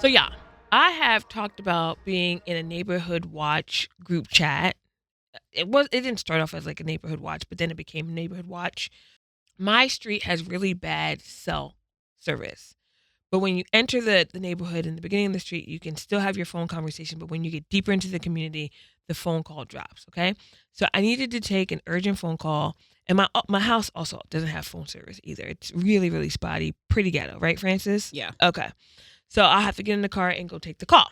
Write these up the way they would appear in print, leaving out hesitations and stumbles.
So yeah, I have talked about being in a neighborhood watch group chat. It didn't start off as like a neighborhood watch, but then it became a neighborhood watch. My street has really bad cell service. But when you enter the neighborhood in the beginning of the street, you can still have your phone conversation. But when you get deeper into the community, the phone call drops. Okay. So I needed to take an urgent phone call. And my house also doesn't have phone service either. It's really, really spotty, pretty ghetto, right, Francis? Yeah. Okay. So I'll have to get in the car and go take the call.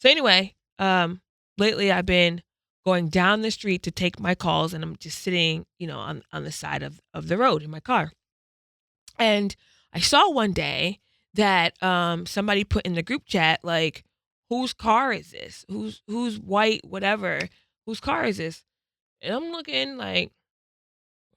So anyway, lately I've been going down the street to take my calls, and I'm just sitting, on the side of the road in my car. And I saw one day that somebody put in the group chat, like, whose car is this? Who's white, whatever. Whose car is this? And I'm looking like,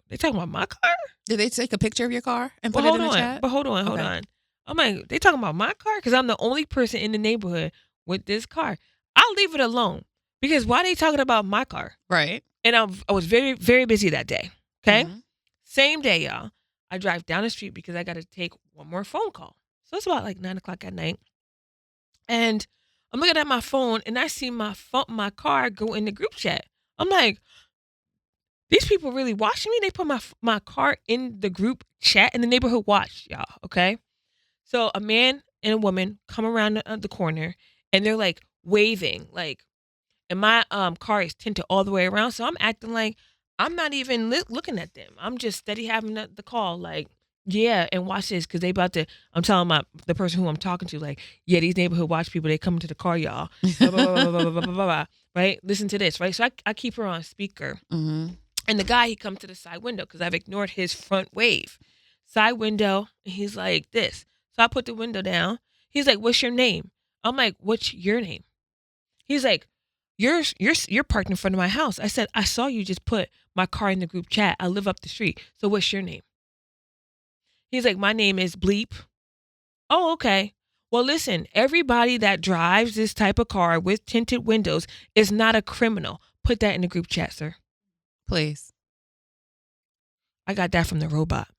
they talking about my car? Did they take a picture of your car and put it in the chat? But hold on. I'm like, they talking about my car? Because I'm the only person in the neighborhood with this car. I'll leave it alone. Because why are they talking about my car? Right. And I was very, very busy that day. Okay? Mhm. Same day, y'all. I drive down the street because I got to take one more phone call. So it's about like 9 o'clock at night. And I'm looking at my phone, and I see my car go in the group chat. I'm like, these people really watching me? They put my car in the group chat in the neighborhood watch, y'all, okay? So a man and a woman come around the corner, and they're like waving, like, and my car is tinted all the way around. So I'm acting like I'm not even looking at them. I'm just steady having the call, like, yeah, and watch this, because they about to, I'm telling the person who I'm talking to, like, yeah, these neighborhood watch people, they come into the car, y'all. Blah, blah, blah, blah, blah, blah, blah, blah, right? Listen to this, right? So I keep her on speaker. Mm-hmm. And the guy, he comes to the side window because I've ignored his front wave. Side window, and he's like, this. So I put the window down. He's like, what's your name? I'm like, what's your name? He's like, you're parked in front of my house. I said, I saw you just put my car in the group chat. I live up the street. So what's your name? He's like, my name is Bleep. Oh, okay. Well, listen, everybody that drives this type of car with tinted windows is not a criminal. Put that in the group chat, sir. Please. I got that from the robot.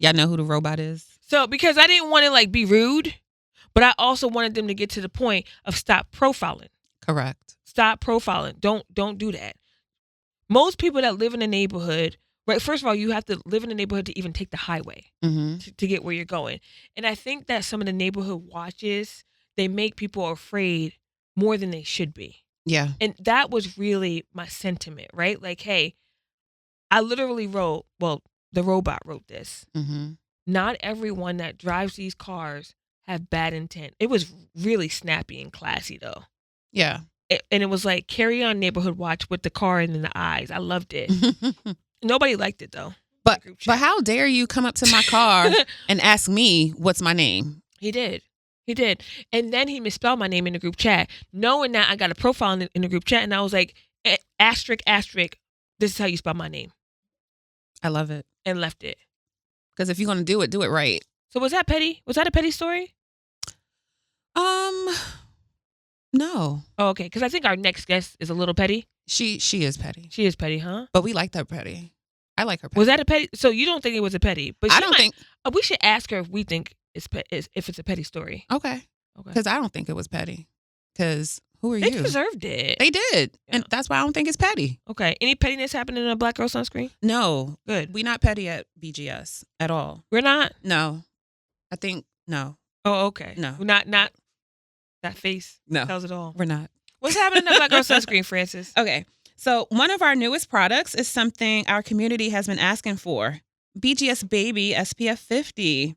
Y'all know who the robot is? So, because I didn't want to like be rude, but I also wanted them to get to the point of stop profiling. Correct. Stop profiling. Don't do that. Most people that live in a neighborhood, right? First of all, you have to live in a neighborhood to even take the highway to get where you're going. And I think that some of the neighborhood watches, they make people afraid more than they should be. Yeah. And that was really my sentiment, right? Like, hey, I literally wrote, well, the robot wrote this. Mm-hmm. Not everyone that drives these cars have bad intent. It was really snappy and classy, though. Yeah. And it was like, carry on neighborhood watch with the car and in the eyes. I loved it. Nobody liked it, though. But how dare you come up to my car and ask me what's my name? He did. And then he misspelled my name in the group chat, knowing that I got a profile in the group chat. And I was like, asterisk, this is how you spell my name. I love it. And left it. Because if you're going to do it right. So was that petty? Was that a petty story? No. Oh, okay. Because I think our next guest is a little petty. She is petty. She is petty, huh? But we like that petty. I like her petty. Was that a petty? So you don't think it was a petty? But I don't think. We should ask her if we think if it's a petty story. Okay. Because I don't think it was petty. Because who are They you? deserved it. They did. Yeah. And that's why I don't think it's petty. Okay. Any pettiness happening in a Black Girl Sunscreen? No. Good. We not petty at BGS at all. We're not? No. I think, no. Oh, okay. No. We're not that face No. tells it all. We're not. What's happening in the Black Girl Sunscreen, Francis? Okay. So one of our newest products is something our community has been asking for. BGS Baby SPF 50.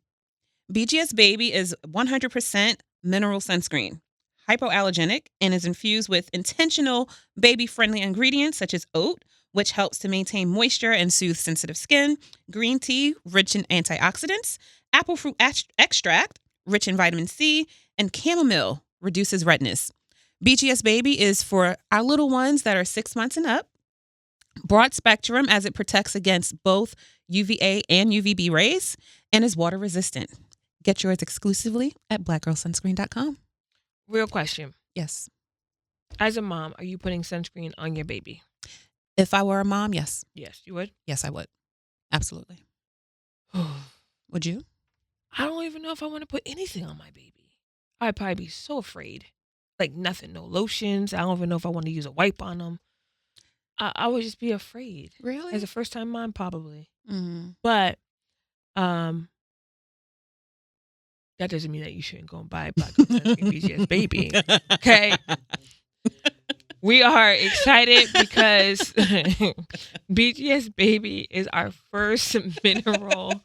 BGS Baby is 100% mineral sunscreen, hypoallergenic, and is infused with intentional baby-friendly ingredients such as oat, which helps to maintain moisture and soothe sensitive skin, green tea, rich in antioxidants, apple fruit extract, rich in vitamin C, and chamomile, reduces redness. BGS Baby is for our little ones that are 6 months and up. Broad spectrum as it protects against both UVA and UVB rays and is water resistant. Get yours exclusively at blackgirlsunscreen.com. Real question. Yes. As a mom, are you putting sunscreen on your baby? If I were a mom, yes. Yes, you would? Yes, I would. Absolutely. Would you? I don't even know if I want to put anything on my baby. I'd probably be so afraid. Like nothing, no lotions. I don't even know if I want to use a wipe on them. I would just be afraid. Really? As a first time mom, probably. Mm. But that doesn't mean that you shouldn't go and buy Black Girl Sunscreen BGS Baby. Okay. We are excited because BGS Baby is our first mineral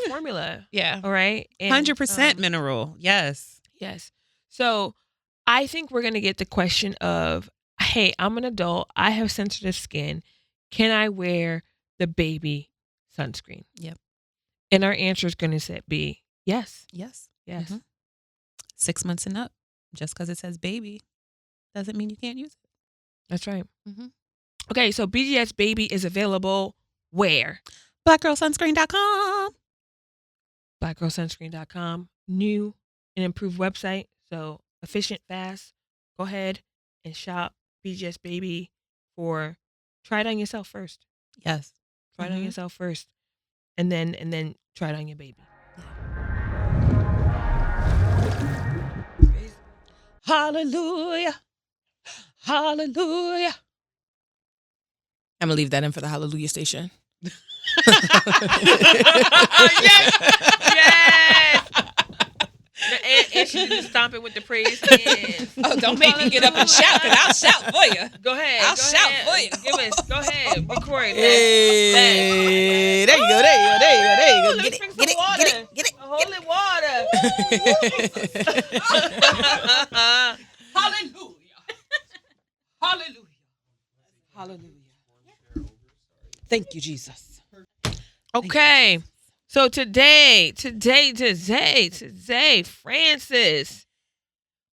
formula. Yeah. All right. And, 100% mineral. Yes. Yes. So I think we're going to get the question of, hey, I'm an adult. I have sensitive skin. Can I wear the baby sunscreen? Yep. And our answer is going to be yes. Yes. Yes. Mm-hmm. 6 months and up. Just because it says baby doesn't mean you can't use it. That's right. Mm-hmm. Okay, so BGS Baby is available where? Blackgirlsunscreen.com. Blackgirlsunscreen.com. New and improved website. So efficient, fast. Go ahead and shop BGS Baby for try it on yourself first. Yes. Try it on yourself first. And then try it on your baby. Hallelujah. Hallelujah. I'm going to leave that in for the Hallelujah station. Yes. And she did stomp it with the praise hands. Oh, don't make me get up and shout, because I'll shout for you. Go ahead. I'll shout for you. Go ahead. Record. Hey, there you go. Let's drink some water. Get it. Holy water. Hallelujah. Hallelujah. Hallelujah. Thank you, Jesus. Okay. So today, Francis,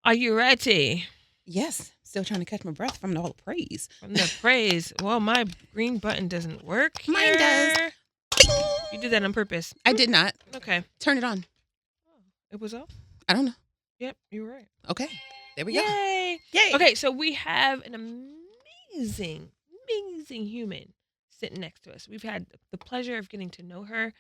are you ready? Yes. Still trying to catch my breath from all the praise. From the praise. Well, my green button doesn't work. Mine does. You did that on purpose. I did not. Okay. Turn it on. It was off? I don't know. Yep, you were right. Okay. There we go. Yay. Yay. Okay, so we have an amazing human sitting next to us. We've had the pleasure of getting to know her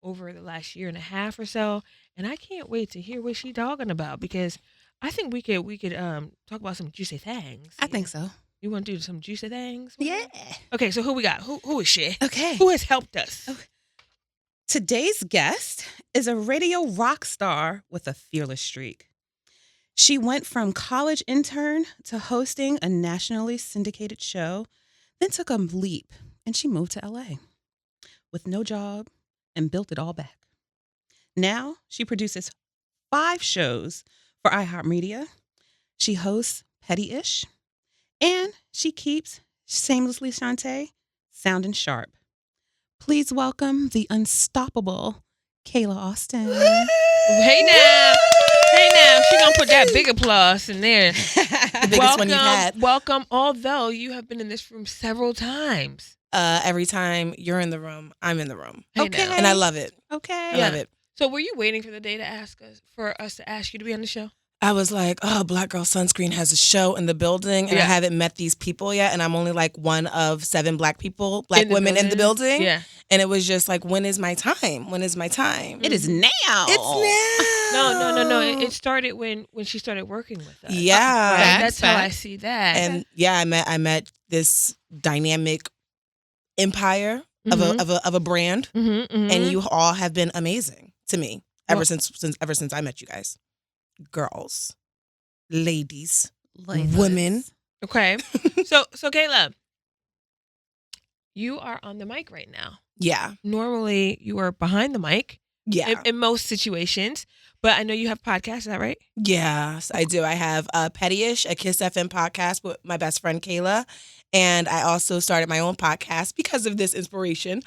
over the last year and a half or so, and I can't wait to hear what she's talking about, because I think we could talk about some juicy things. I think so. You want to do some juicy things? Yeah. Okay, so who we got? Who is she? Okay. Who has helped us? Okay. Today's guest is a radio rock star with a fearless streak. She went from college intern to hosting a nationally syndicated show, then took a leap and she moved to LA with no job and built it all back. Now she produces 5 shows for iHeartRadio. She hosts Pettyish, and she keeps Shamelessly Shontay sounding sharp. Please welcome the unstoppable Kayla Austin. Hey now. She's going to put that big applause in there. The biggest one you've had. Welcome, although you have been in this room several times. Every time you're in the room, I'm in the room. Okay. And I love it. Okay. I love it. So were you waiting for the day for us to ask you to be on the show? I was like, oh, Black Girl Sunscreen has a show in the building, and I haven't met these people yet, and I'm only like one of 7 black women in the building. Yeah. And it was just like, when is my time? When is my time? It is now. It's now. No. It started when she started working with us. Yeah. Right? That's how I see that. And yeah, I met this dynamic empire of a brand, and you all have been amazing to me ever since I met you guys. Girls, ladies, women. Okay. So Kayla, you are on the mic right now. Yeah. Normally you are behind the mic. Yeah. In most situations. But I know you have podcasts, is that right? Yes, I do. I have Pettyish, a Kiss FM podcast with my best friend Kayla. And I also started my own podcast because of this inspiration,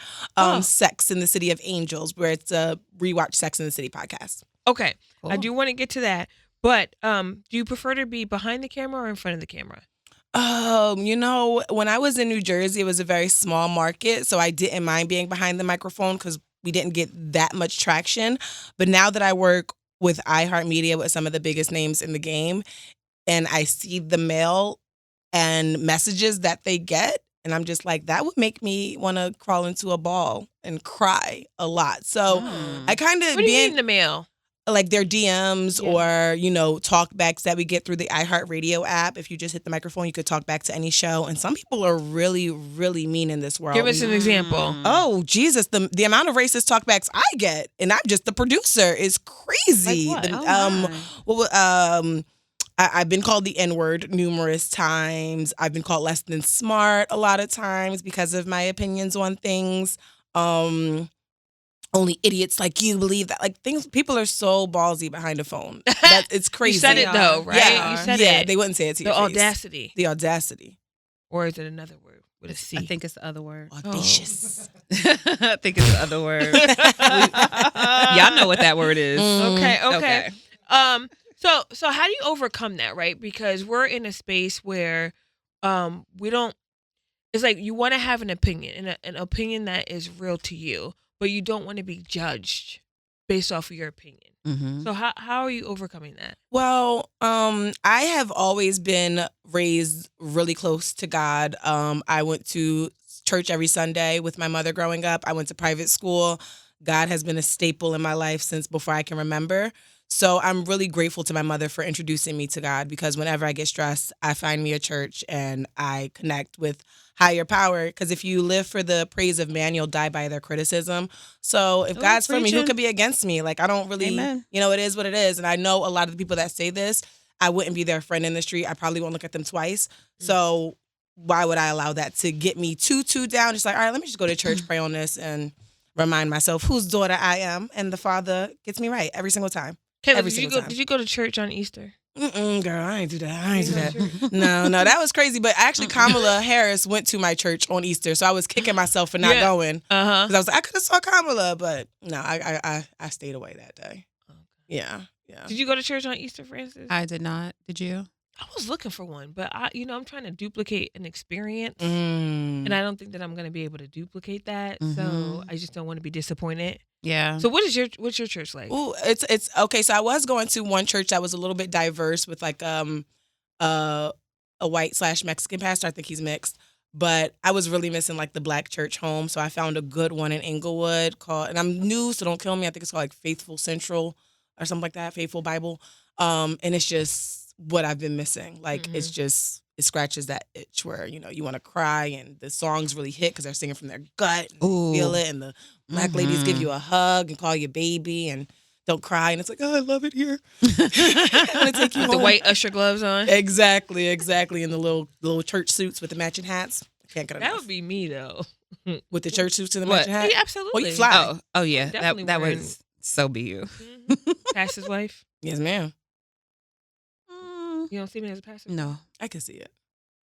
Sex in the City of Angels, where it's a rewatch Sex in the City podcast. Okay. Cool. I do want to get to that. But do you prefer to be behind the camera or in front of the camera? When I was in New Jersey, it was a very small market, so I didn't mind being behind the microphone because we didn't get that much traction. But now that I work with iHeartMedia with some of the biggest names in the game, and I see the mail and messages that they get, And I'm just like, that would make me want to crawl into a ball and cry a lot. So I kind of What do you mean in the mail? Like their DMs or, talk backs that we get through the iHeartRadio app. If you just hit the microphone, you could talk back to any show. And some people are really, really mean in this world. Give us an example. Oh, Jesus. The amount of racist talkbacks I get, and I'm just the producer, is crazy. Like what? I've been called the N-word numerous times. I've been called less than smart a lot of times because of my opinions on things. Only idiots like you believe that. Like people are so ballsy behind a phone. It's crazy. You said it though, right? Yeah, you said it. They wouldn't say it to your face. Audacity. The audacity. Or is it another word with a C? I think it's the other word. Audacious. I think it's the other word. Y'all know what that word is. Okay. So how do you overcome that, right? Because we're in a space where we don't. It's like you want to have an opinion, and an opinion that is real to you, but you don't want to be judged based off of your opinion. Mm-hmm. So how are you overcoming that? Well, I have always been raised really close to God. I went to church every Sunday with my mother growing up. I went to private school. God has been a staple in my life since before I can remember. So I'm really grateful to my mother for introducing me to God, because whenever I get stressed, I find me a church and I connect with higher power. Because if you live for the praise of man, you'll die by their criticism. So if God's for me, who could be against me? Like, I don't really, Amen. It is what it is. And I know a lot of the people that say this, I wouldn't be their friend in the street. I probably won't look at them twice. So why would I allow that to get me too down? Just like, all right, let me just go to church, pray on this, and remind myself whose daughter I am. And the Father gets me right every single time. Kayla, did you go to church on Easter? Girl, I ain't do that. No, that was crazy. But actually, Kamala Harris went to my church on Easter, so I was kicking myself for not going. Because I was like, I could have saw Kamala, but no, I stayed away that day. Okay. Yeah. Did you go to church on Easter, Francis? I did not. Did you? I was looking for one, but I'm trying to duplicate an experience, and I don't think that I'm going to be able to duplicate that. So I just don't want to be disappointed. Yeah. So what's your church like? Ooh, it's okay. So I was going to one church that was a little bit diverse with like a white/Mexican pastor. I think he's mixed, but I was really missing like the black church home. So I found a good one in Inglewood and I'm new, so don't kill me. I think it's called like Faithful Central or something like that, Faithful Bible. And it's just what I've been missing. Like it's just, it scratches that itch where, you want to cry, and the songs really hit because they're singing from their gut and you feel it. And the black ladies give you a hug and call you baby and don't cry. And it's like, oh, I love it here. I want to take you home. The white usher gloves on. Exactly. And the little church suits with the matching hats. I can't get enough. That would be me though. With the church suits and the matching hat? Yeah, absolutely. Oh, you fly. Oh yeah. That would so be you. Pastor's wife? Yes, ma'am. You don't see me as a pastor? No. I can see it.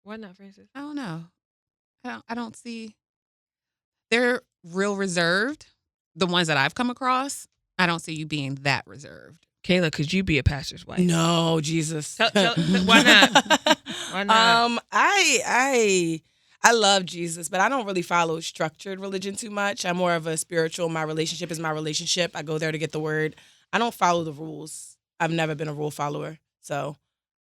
Why not, Francis? I don't know. I don't see. They're real reserved. The ones that I've come across, I don't see you being that reserved. Kayla, could you be a pastor's wife? No, Jesus. Why not? Why not? I love Jesus, but I don't really follow structured religion too much. I'm more of a spiritual. My relationship is my relationship. I go there to get the word. I don't follow the rules. I've never been a rule follower. So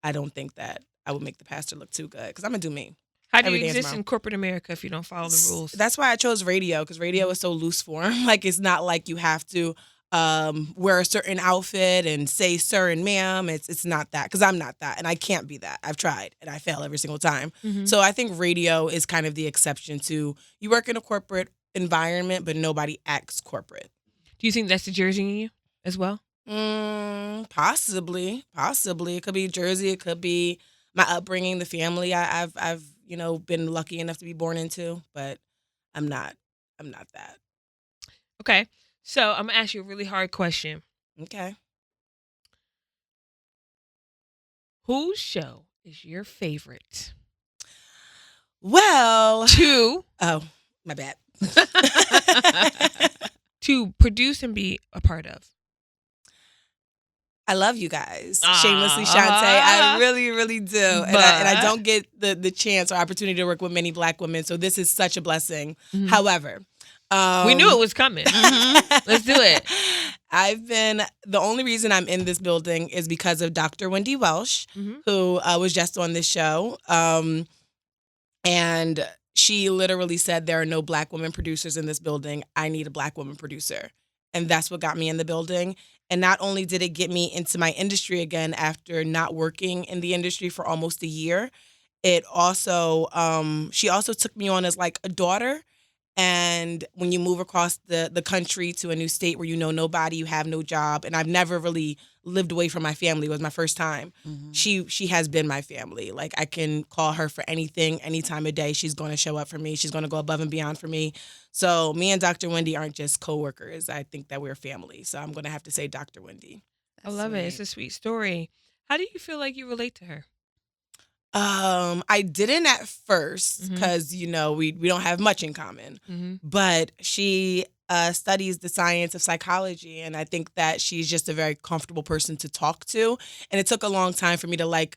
I don't think that I would make the pastor look too good, because I'm going to do me. How do you exist in corporate America if you don't follow the rules? That's why I chose radio, because radio is so loose form. Like, it's not like you have to wear a certain outfit and say sir and ma'am. It's not that, because I'm not that, and I can't be that. I've tried, and I fail every single time. So I think radio is kind of the exception to, you work in a corporate environment, but nobody acts corporate. Do you think that's the Jersey in you as well? Possibly. It could be Jersey. It could be my upbringing, the family I've been lucky enough to be born into, but I'm not that. Okay. So I'm gonna ask you a really hard question. Okay. Whose show is your favorite? Well, Oh, my bad. To produce and be a part of. I love you guys. Shamelessly Shontay. I really, really do. And I don't get the chance or opportunity to work with many black women. So this is such a blessing. However, we knew it was coming. Let's do it. The only reason I'm in this building is because of Dr. Wendy Welsh, who was just on this show. And she literally said, there are no Black women producers in this building. I need a Black woman producer. And that's what got me in the building. And not only did it get me into my industry again after not working in the industry for almost a year, it also, she also took me on as like a daughter. And when you move across the country to a new state where you know nobody, you have no job, and I've never really lived away from my family. It was my first time. Mm-hmm. She has been my family. Like, I can call her for anything, any time of day. She's going to show up for me. She's going to go above and beyond for me. So me and Dr. Wendy aren't just coworkers. I think that we're family. So I'm going to have to say Dr. Wendy. I love it. It's a sweet story. How do you feel like you relate to her? I didn't at first because, we don't have much in common. Mm-hmm. But she studies the science of psychology, and I think that she's just a very comfortable person to talk to. And it took a long time for me to,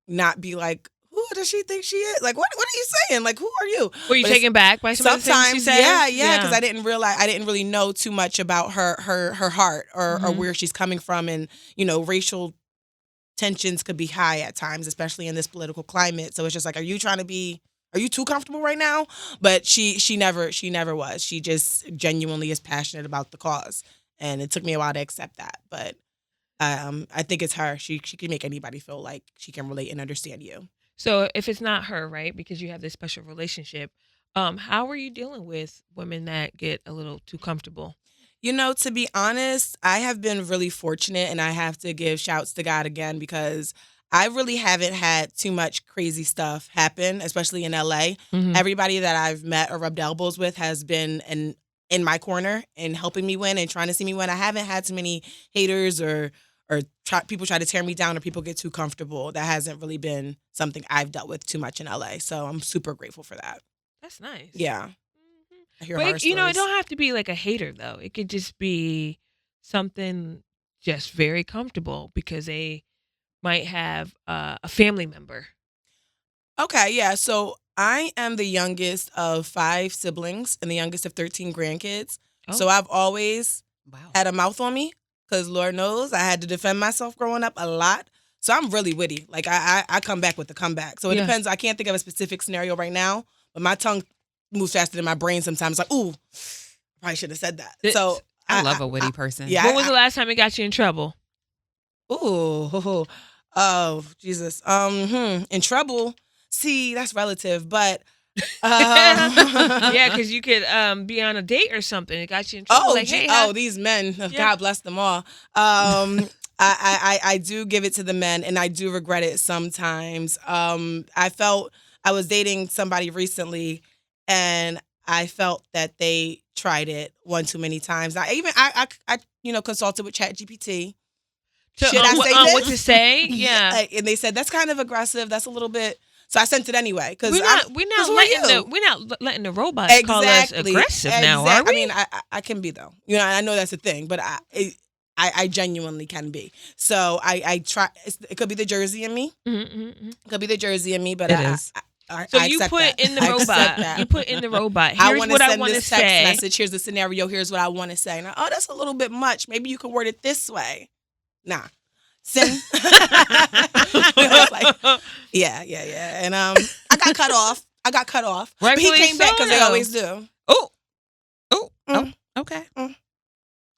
not be like, who does she think she is? Like, what are you saying? Like, who are you? Were you taken back by some of the things she said? Yeah, because I didn't really know too much about her heart or where she's coming from. And, racial tensions could be high at times, especially in this political climate. So it's just like, are you too comfortable right now? But she never was. She just genuinely is passionate about the cause. And it took me a while to accept that. But I think it's her. She can make anybody feel like she can relate and understand you. So if it's not her, right, because you have this special relationship, how are you dealing with women that get a little too comfortable? To be honest, I have been really fortunate, and I have to give shouts to God again because I really haven't had too much crazy stuff happen, especially in LA. Mm-hmm. Everybody that I've met or rubbed elbows with has been in my corner and helping me win and trying to see me win. I haven't had too many haters or people try to tear me down or people get too comfortable. That hasn't really been something I've dealt with too much in LA. So I'm super grateful for that. That's nice. Yeah. But it don't have to be like a hater though. It could just be something just very comfortable because they might have a family member. Okay, yeah. So I am the youngest of 5 siblings and the youngest of 13 grandkids. Oh. So I've always had a mouth on me because Lord knows I had to defend myself growing up a lot. So I'm really witty. Like I come back with the comeback. So it depends. I can't think of a specific scenario right now, but my tongue moves faster than my brain sometimes. Like, ooh, probably should have said that. So I love a witty person. Yeah. When was the last time it got you in trouble? Ooh, oh, Jesus. In trouble. See, that's relative, but yeah, because you could be on a date or something. It got you in trouble. These men. God bless them all. I do give it to the men, and I do regret it sometimes. I felt I was dating somebody recently, and I felt that they tried it one too many times. I consulted with ChatGPT. Should I say this? What to say? Yeah. And they said that's kind of aggressive. That's a little bit. So I sent it anyway because we're not letting the robots call us aggressive now, are we? I mean, I can be though. I know that's a thing, but I genuinely can be. So I try. It could be the Jersey in me. Mm-hmm. It could be the Jersey in me, but it is. So you put in the robot. You put in the robot. Here's what I want to say. Text message. Here's the scenario. Here's what I want to say. Now, that's a little bit much. Maybe you could word it this way. Nah. Sin. Yeah. And I got cut off. But he came back because they always do. Okay.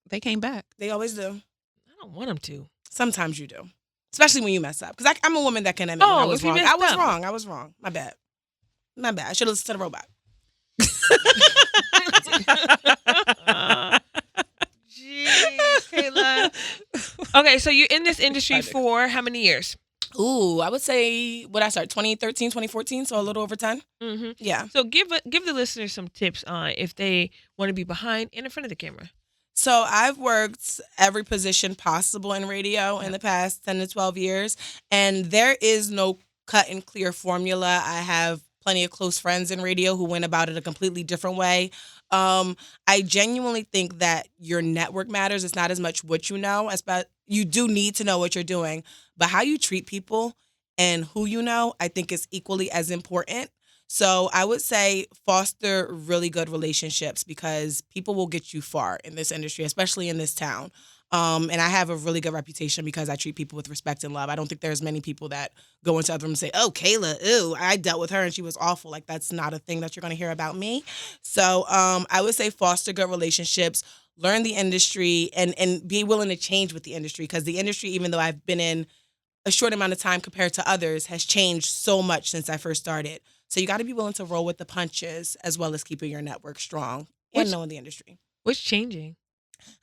They came back. They always do. I don't want them to. Sometimes you do. Especially when you mess up. Because I'm a woman that can admit when I was wrong. I was wrong. My bad. I should have listened to the robot. Jeez, Kayla. Okay, so you're in this industry for how many years? Ooh, I would say, I start 2013, 2014, so a little over 10. Mm-hmm. Yeah. So give the listeners some tips on if they want to be behind and in front of the camera. So I've worked every position possible in radio in the past 10 to 12 years, and there is no cut and clear formula. I have plenty of close friends in radio who went about it a completely different way. I genuinely think that your network matters. It's not as much what you know. You do need to know what you're doing, but how you treat people and who you know, I think is equally as important. So I would say foster really good relationships because people will get you far in this industry, especially in this town. And I have a really good reputation because I treat people with respect and love. I don't think there's many people that go into other rooms and say, oh, Kayla, ew, I dealt with her and she was awful. Like, that's not a thing that you're going to hear about me. So I would say foster good relationships, learn the industry, and be willing to change with the industry, because the industry, even though I've been in a short amount of time compared to others, has changed so much since I first started. So you got to be willing to roll with the punches as well as keeping your network strong and knowing the industry. What's changing?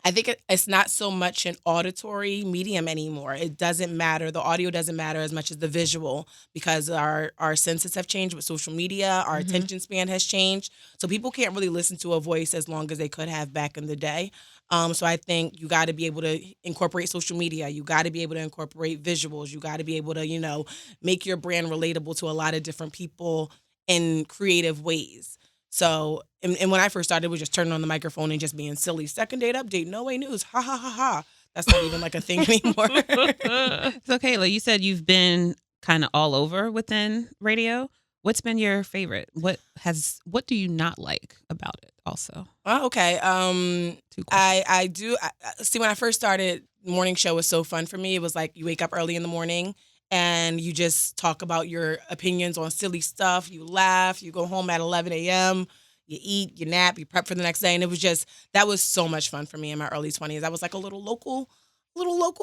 I think it's not so much an auditory medium anymore. It doesn't matter. The audio doesn't matter as much as the visual, because our senses have changed with social media. Our attention span has changed. So people can't really listen to a voice as long as they could have back in the day. So I think you got to be able to incorporate social media. You got to be able to incorporate visuals. You got to be able to, make your brand relatable to a lot of different people in creative ways. So, and when I first started, it was just turning on the microphone and just being silly. Second date update, no way news, ha ha ha ha. That's not even like a thing anymore. So, Kayla, you said you've been kind of all over within radio. What's been your favorite? What do you not like about it also? Oh, okay. I do. See, when I first started, morning show was so fun for me. It was like you wake up early in the morning and you just talk about your opinions on silly stuff. You laugh. You go home at 11 a.m. You eat, you nap, you prep for the next day. And it was that was so much fun for me in my early 20s. I was like a little local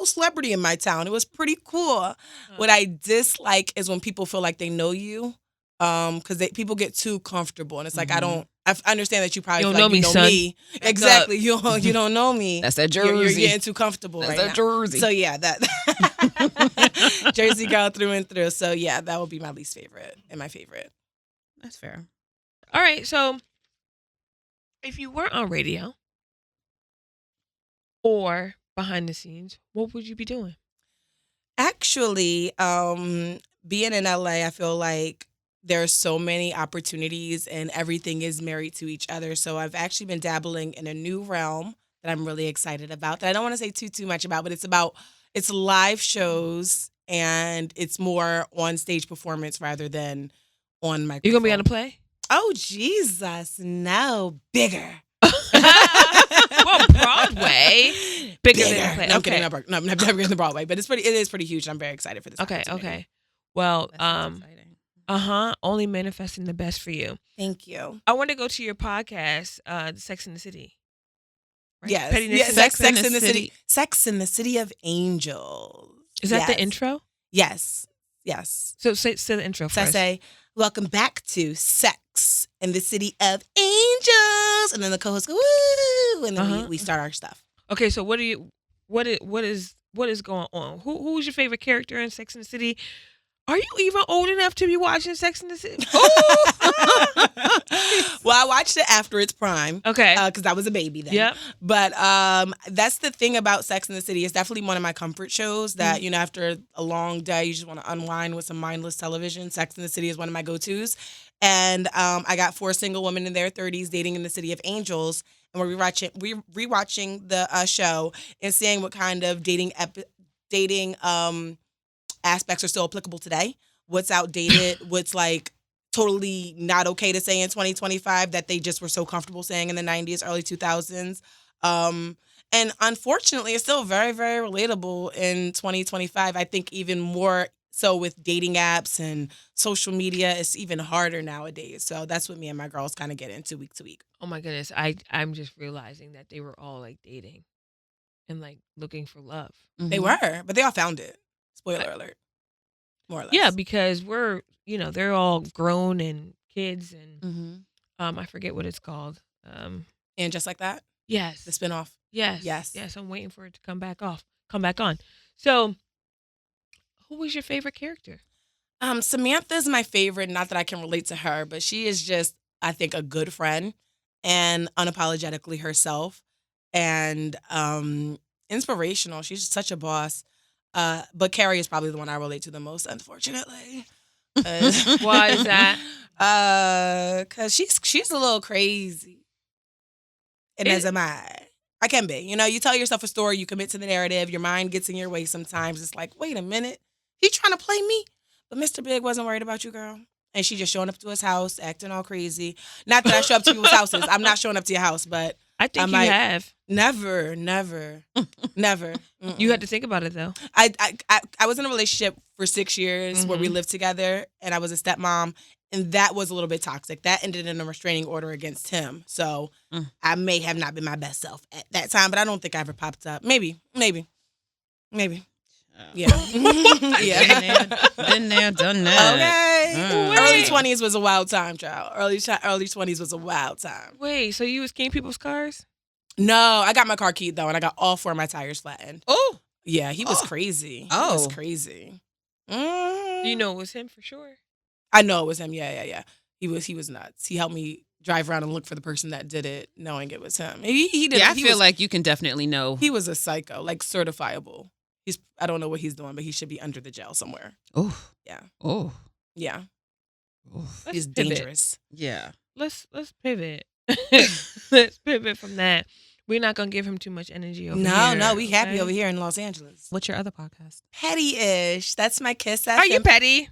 celebrity in my town. It was pretty cool. What I dislike is when people feel like they know you, because people get too comfortable. And it's like, I understand that you probably don't feel like know me, know son. me. Exactly. You don't know me. That's that Jersey. You're getting too comfortable right now. That's that Jersey. So yeah, that Jersey girl through and through. So yeah, that would be my least favorite and my favorite. That's fair. All right. So if you weren't on radio or behind the scenes, what would you be doing? Actually, being in LA, I feel like there are so many opportunities and everything is married to each other. So I've actually been dabbling in a new realm that I'm really excited about, that I don't want to say too much about, but it's live shows and it's more on stage performance rather than on microphone. You gonna be on a play? Oh, Jesus, no. Bigger. Well, Broadway. Bigger than a play. No, I'm Okay. kidding. No, I'm never bigger than Broadway, but it is pretty huge. I'm very excited for this. Okay. opportunity. Okay. Well, That's exciting. only manifesting the best for you. Thank you. I want to go to your podcast, Sex in the City. Right? Yes. Pettyish Yes. and Sex Sex in the City. Sex in the City of Angels. Is that the Yes. intro? Yes. So say the intro So I first. say, welcome back to Sex in the City of Angels. And then the co-host go, woo! And then we start our stuff. Okay, so what is going on? Who's your favorite character in Sex in the City? Are you even old enough to be watching Sex in the City? Well, I watched it after its prime. Okay. Because I was a baby then. Yep. But that's the thing about Sex in the City. It's definitely one of my comfort shows that, after a long day, you just want to unwind with some mindless television. Sex in the City is one of my go-tos. And I got 4 single women in their 30s dating in the City of Angels. And we're rewatching the show and seeing what kind of dating aspects are still applicable today. What's outdated, what's like totally not okay to say in 2025 that they just were so comfortable saying in the 90s, early 2000s. And unfortunately, it's still very, very relatable in 2025. I think even more so with dating apps and social media, it's even harder nowadays. So that's what me and my girls kind of get into week to week. Oh my goodness, I'm just realizing that they were all like dating and like looking for love. They were, but they all found it. Spoiler alert. More or less. Yeah, because we're, they're all grown and kids and I forget what it's called. And Just Like That? Yes. The spinoff. Yes. Yes. Yes, I'm waiting for it to come back on. So, who was your favorite character? Samantha's my favorite, not that I can relate to her, but she is just, I think, a good friend and unapologetically herself and inspirational. She's just such a boss. But Carrie is probably the one I relate to the most, unfortunately. Why is that? Because she's a little crazy. And as am I. I can be. You tell yourself a story, you commit to the narrative, your mind gets in your way sometimes. It's like, wait a minute, he trying to play me? But Mr. Big wasn't worried about you, girl. And she just showing up to his house, acting all crazy. Not that I show up to people's houses. I'm not showing up to your house, but I think you have. Never. You had to think about it though. I was in a relationship for 6 years where we lived together, and I was a stepmom, and that was a little bit toxic. That ended in a restraining order against him. So I may have not been my best self at that time, but I don't think I ever popped up. Maybe. Yeah. Been there, done that. Okay. Early 20s was a wild time, child. Early 20s was a wild time. Wait, so you was king people's cars? No, I got my car keyed though, and I got all 4 of my tires flattened. Oh. Yeah, he was crazy. Oh. He was crazy. Do you know it was him for sure? I know it was him. Yeah. He was nuts. He helped me drive around and look for the person that did it, knowing it was him. He did. Yeah, I feel like you can definitely know. He was a psycho, like certifiable. I don't know what he's doing, but he should be under the jail somewhere. Oh. Yeah. Oh. Yeah. Let's He's pivot. dangerous. Yeah. Let's pivot. Let's pivot from that. We're not gonna give him too much energy over here. No, we happy okay? over here in Los Angeles. What's your other podcast? Pettyish. That's my kiss. Are you petty?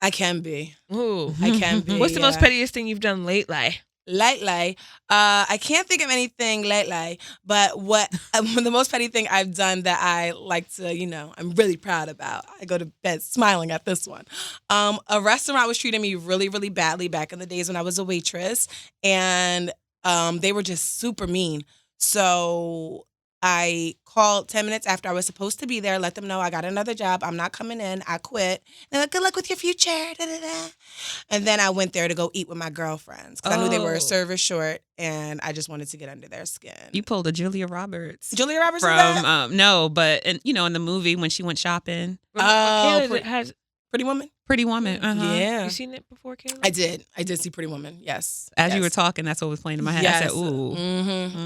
I can be. Ooh. I can be. What's the most pettiest thing you've done lately? Lately, I can't think of anything lately, but what the most petty thing I've done that I like to, I'm really proud about. I go to bed smiling at this one. A restaurant was treating me really, really badly back in the days when I was a waitress, and they were just super mean. So I called 10 minutes after I was supposed to be there, let them know I got another job. I'm not coming in. I quit. They're like, good luck with your future. Da, da, da. And then I went there to go eat with my girlfriends because I knew they were a server short, and I just wanted to get under their skin. You pulled a Julia Roberts. Julia Roberts from no, but in the movie when she went shopping. Has Pretty Woman. Pretty Woman. Yeah. you seen it before, Kayla? I did see Pretty Woman. Yes. As you were talking, that's what was playing in my head. Yes. I said, ooh.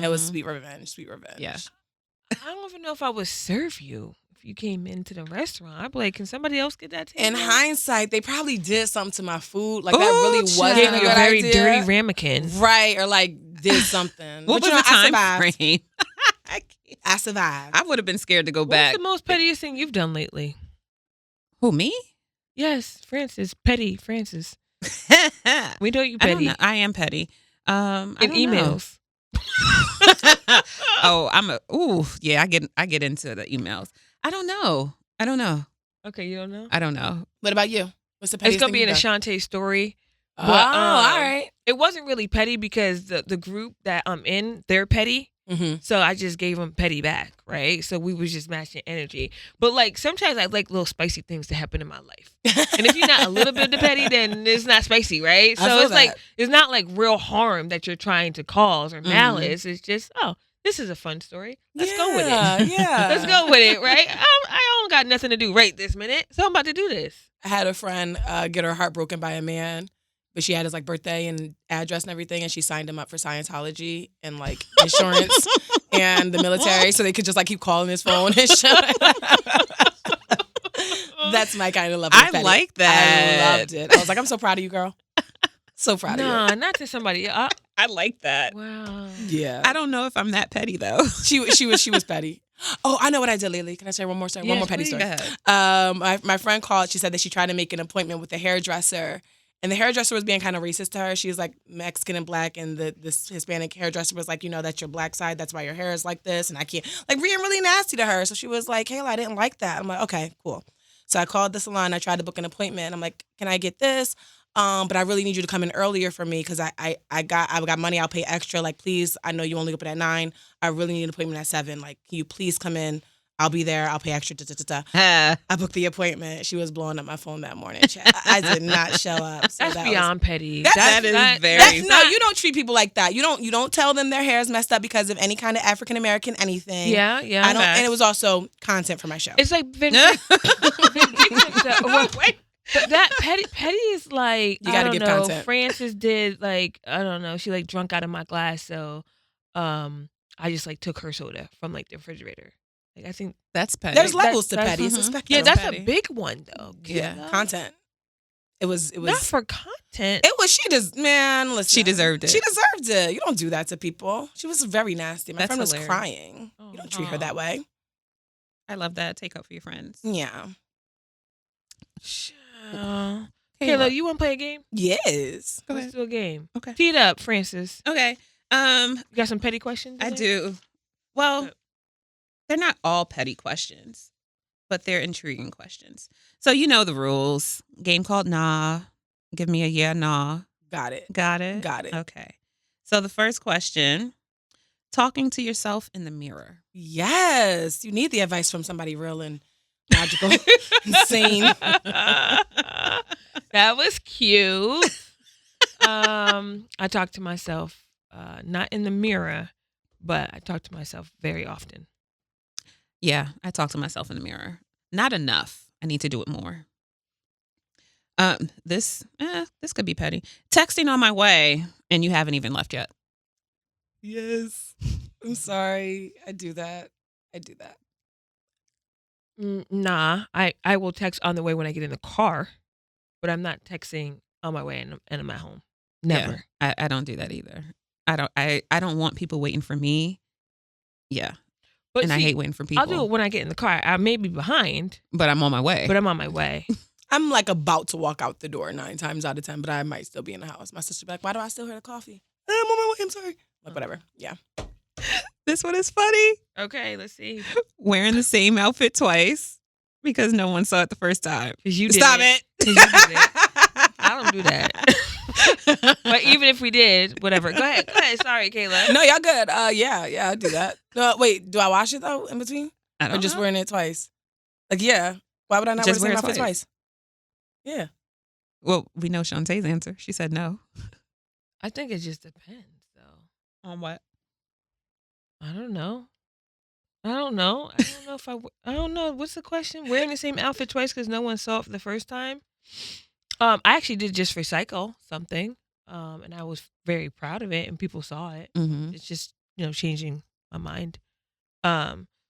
It was Sweet Revenge. Yeah. I don't even know if I would serve you if you came into the restaurant. I'd be like, can somebody else get that table? In hindsight, they probably did something to my food. Like, that really wasn't gave a you good a very idea. dirty ramekin. Right, or like did something. What But, was the I time survived. frame? I survived. I would have been scared to go What's back. the most pettiest thing you've done lately? Who, me? Yes, Francis. Petty Francis. We know you I don't petty. know. I am petty. In emails. I get into the emails. I don't know. Okay, you don't know? I don't know. What about you? What's the pettiest It's going to thing be in a you've done? Shantae story. Oh, But, all right. It wasn't really petty because the group that I'm in, they're petty. Mm-hmm. So I just gave them petty back, right? So we was just matching energy. But like sometimes I like little spicy things to happen in my life. And if you're not a little bit of petty, then it's not spicy, right? So it's like it's not like real harm that you're trying to cause or malice. It's just, this is a fun story. Let's go with it. Yeah. Let's go with it, right? I don't got nothing to do right this minute, so I'm about to do this. I had a friend get her heart broken by a man, but she had his birthday and address and everything, and she signed him up for Scientology and insurance and the military, so they could just keep calling his phone and shit. That's my kind of love. I like that. I loved it. I was like, I'm so proud of you, girl. So proud of you. Nah, not to somebody. I like that. Wow. Yeah. I don't know if I'm that petty though. She was petty. Oh, I know what I did lately. Can I share one more story? Yes, one more petty please. story. Go ahead. My friend called. She said that she tried to make an appointment with the hairdresser, and the hairdresser was being kind of racist to her. She was Mexican and black, and this Hispanic hairdresser was that's your black side. That's why your hair is like this, and I can't being really nasty to her. So she was like, Kayla, I didn't like that. I'm like, okay, cool. So I called the salon. I tried to book an appointment. I'm like, can I get this? But I really need you to come in earlier for me because I got money. I'll pay extra. Please, I know you only open at 9. I really need an appointment at 7. Can you please come in? I'll be there. I'll pay extra. I booked the appointment. She was blowing up my phone that morning. I did not show up. So That's beyond petty. That is very. No, you don't treat people like that. You don't tell them their hair is messed up because of any kind of African American anything. Yeah. I don't. And it was also content for my show. It's like vindictive. But that petty is you gotta give content. Frances did I don't know. She drunk out of my glass, so I just took her soda from the refrigerator. I think that's petty. There's levels to that's petty. It's a spectrum. yeah, that's petty. a big one though. Yeah, content. It was not for content. It was. She just listen. She deserved it. She deserved it. You don't do that to people. She was very nasty. My friend was hilarious. crying. You don't treat her that way. I love that. Take up for your friends. Yeah. Kayla, you want to play a game? Yes. Go Let's ahead. do a game. Okay. Tee it up, Francis. Okay. You got some petty questions? I do. Well, they're not all petty questions, but they're intriguing questions. So you know the rules. Game called Nah. Give me a yeah, nah. Got it. Got it? Got it. Okay. So the first question, talking to yourself in the mirror. Yes. You need the advice from somebody real and magical, insane. That was cute. I talk to myself, not in the mirror, but I talk to myself very often. Yeah, I talk to myself in the mirror. Not enough. I need to do it more. This could be petty. Texting on my way and you haven't even left yet. Yes. I'm sorry. I do that. Nah, I will text on the way when I get in the car, but I'm not texting on my way and I'm at home. Never. Yeah, I don't do that either. I don't want people waiting for me. Yeah. But I hate waiting for people. I'll do it when I get in the car. I may be behind, but I'm on my way. I'm like about to walk out the door 9 times out of 10, but I might still be in the house. My sister be like, why do I still hear the coffee? I'm on my way. I'm sorry. Like, whatever. Yeah. This one is funny. Okay, let's see. Wearing the same outfit twice because no one saw it the first time. Because you did Stop it. it. You did it. I don't do that. But even if we did, whatever. Go ahead. Sorry, Kayla. No, y'all good. Yeah, I do that. No, wait, do I wash it though in between? I don't Or just know. wearing it twice? Like, yeah. Why would I not Just wear the same wear it outfit twice? Yeah. Well, we know Shontay's answer. She said no. I think it just depends, though. On what? I don't know. I don't know what's the question. Wearing the same outfit twice because no one saw it for the first time. I actually did just recycle something, and I was very proud of it, and people saw it. Mm-hmm. It's just changing my mind.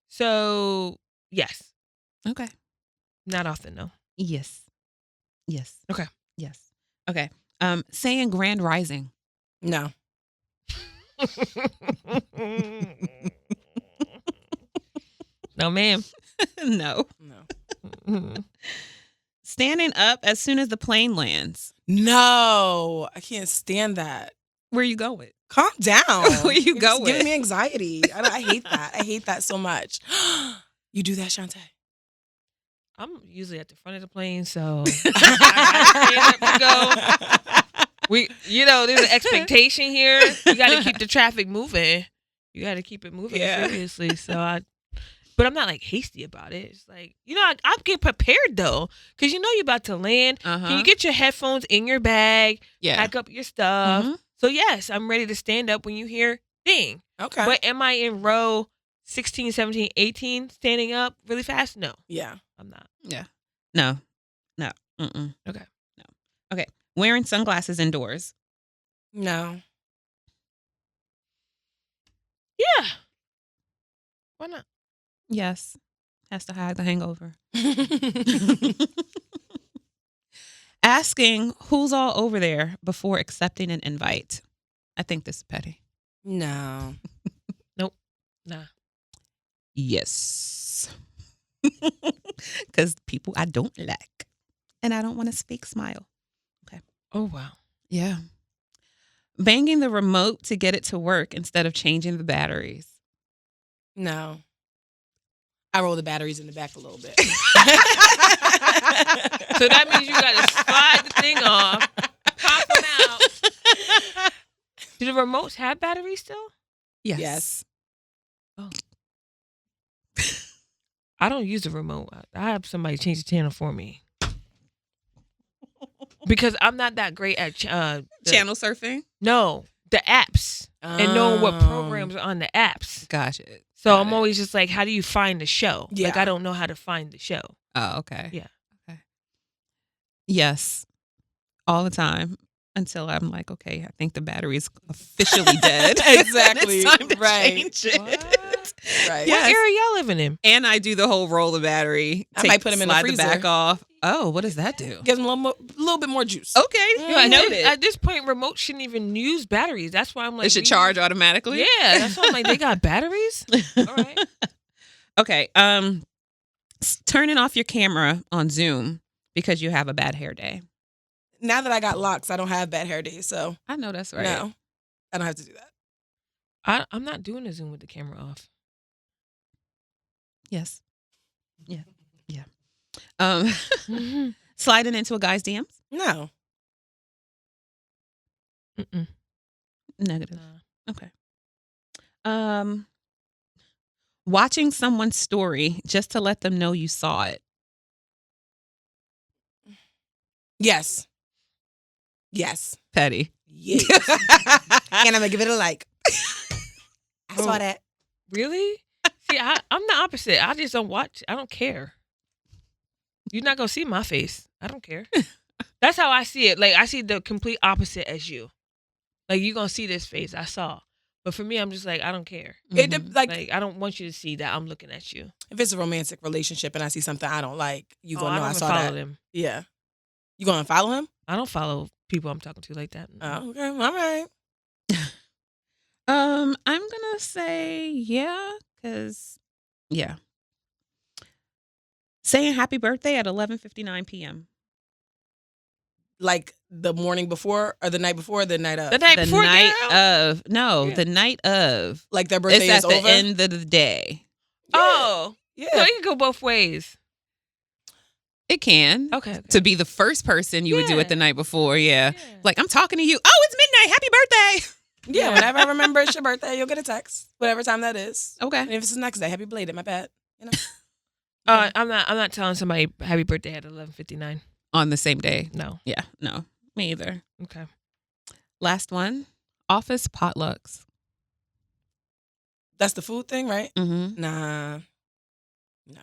So yes. Okay. Not often, though. Yes. Okay. Yes. Okay. Saying grand rising. No. No, ma'am. No. Standing up as soon as the plane lands. No. I can't stand that. Where you going? Calm down. Where you You're just going? giving me anxiety. I hate that. I hate that so much. You do that, Shontay? I'm usually at the front of the plane, so I gotta stand up to go. There's an expectation here. You got to keep the traffic moving. You got to keep it moving seriously. But I'm not like hasty about it. It's like I get prepared though, because you're about to land. Uh-huh. Can you get your headphones in your bag? Yeah. Pack up your stuff. Mm-hmm. So yes, I'm ready to stand up when you hear ding. Okay. But am I in row 16, 17, 18 standing up really fast? No. Yeah. I'm not. Yeah. No. Mm-mm. Okay. No. Okay. Wearing sunglasses indoors. No. Yeah. Why not? Yes. Has to hide the hangover. Asking who's all over there before accepting an invite. I think this is petty. No. Nope. Nah. Yes. Because people I don't like. And I don't want a fake smile. Okay. Oh, wow. Yeah. Banging the remote to get it to work instead of changing the batteries. No. I roll the batteries in the back a little bit. So that means you got to slide the thing off, pop them out. Do the remotes have batteries still? Yes. Oh. I don't use the remote. I have somebody change the channel for me. Because I'm not that great at channel surfing? No, the apps. And knowing what programs are on the apps. Gotcha. So I'm always just like, how do you find the show? Yeah. Like, I don't know how to find the show. Oh, okay. Yeah. Okay. Yes. All the time. Until I'm like, okay, I think the battery's officially dead. Exactly. It's time to Right. change it. What? Right. Yes. What area y'all living in? And I do the whole roll the battery. I might put them in the slide freezer. back off. Oh, what does that do? Gives them a little bit more juice. Okay. Noted. At this point, remotes shouldn't even use batteries. That's why I'm like, It should charge automatically? Yeah, that's why I'm like, they got batteries? All right. Okay. Turning off your camera on Zoom because you have a bad hair day. Now that I got locks, I don't have bad hair days, so I know that's right. no, I don't have to do that. I'm not doing a Zoom with the camera off. Yes. Yeah. Sliding into a guy's DMs? No. Mm-mm. Negative. Nah. Okay. Watching someone's story just to let them know you saw it. Yes. Petty. Yes. And I'm gonna give it a like. I saw that. Really? See, I'm the opposite. I just don't watch. I don't care. You're not gonna see my face. I don't care. That's how I see it. Like, I see the complete opposite as you. Like, you're gonna see this face. I saw. But for me, I'm just like, I don't care. Like, I don't want you to see that I'm looking at you. If it's a romantic relationship and I see something I don't like, you gonna know I saw follow that. Them. Yeah. You gonna follow him? I don't follow people I'm talking to like that. Oh, okay. All right. I'm gonna say yeah, because saying happy birthday at 11:59 p.m. Like the morning before or the night before or the night of? The night before, the night of. Like their birthday it's is at over? the end of the day. Yeah. Oh. Yeah. So it can go both ways. It can. Okay. To be the first person you would do it the night before, Like, I'm talking to you. Oh, it's midnight. Happy birthday. Yeah, whenever I remember it's your birthday, you'll get a text. Whatever time that is. Okay. And if it's the next day, happy belated, my bad. You know? I'm not telling somebody happy birthday at 11:59. On the same day. No. Yeah, no. Me either. Okay. Last one. Office potlucks. That's the food thing, right? Mm-hmm. Nah. No.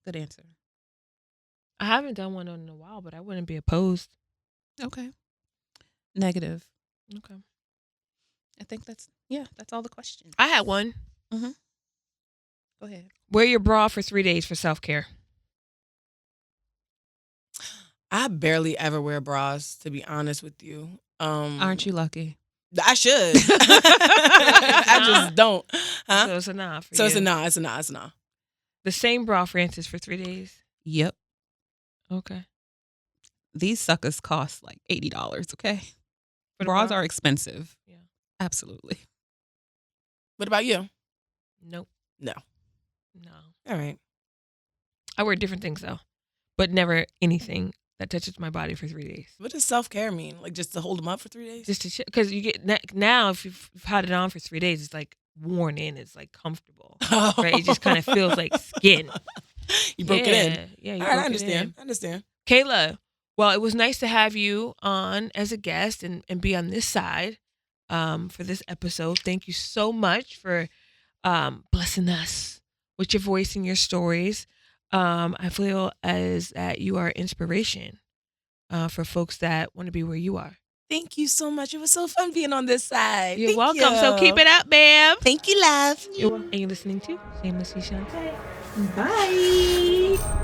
Good answer. I haven't done one in a while, but I wouldn't be opposed. Okay. Negative. Okay. I think that's all the questions. I had one. Mm-hmm. Go ahead. Wear your bra for 3 days for self-care. I barely ever wear bras, to be honest with you. Aren't you lucky? I should. I just don't. Huh? So it's a nah for So you. it's a nah. It's a nah. It's a nah. The same bra, Francis, for 3 days? Yep. Okay. These suckers cost like $80, okay? For the Bras bra? are expensive. Yeah. Absolutely. What about you? Nope. No. No. All right. I wear different things, though. But never anything that touches my body for 3 days. What does self-care mean? Like just to hold them up for 3 days? Just to because you get now if you've had it on for 3 days, it's like worn in. It's like comfortable, right? It just kind of feels like skin. You broke it in. Yeah, you All right, broke I understand. it in. I understand. Kayla, well, it was nice to have you on as a guest and be on this side for this episode. Thank you so much for blessing us with your voice and your stories. I feel as that you are inspiration for folks that want to be where you are. Thank you so much. It was so fun being on this side. You're Thank welcome. you. So keep it up, ma'am. Thank you, love. And you're listening to Shamelessly Shontay. Bye.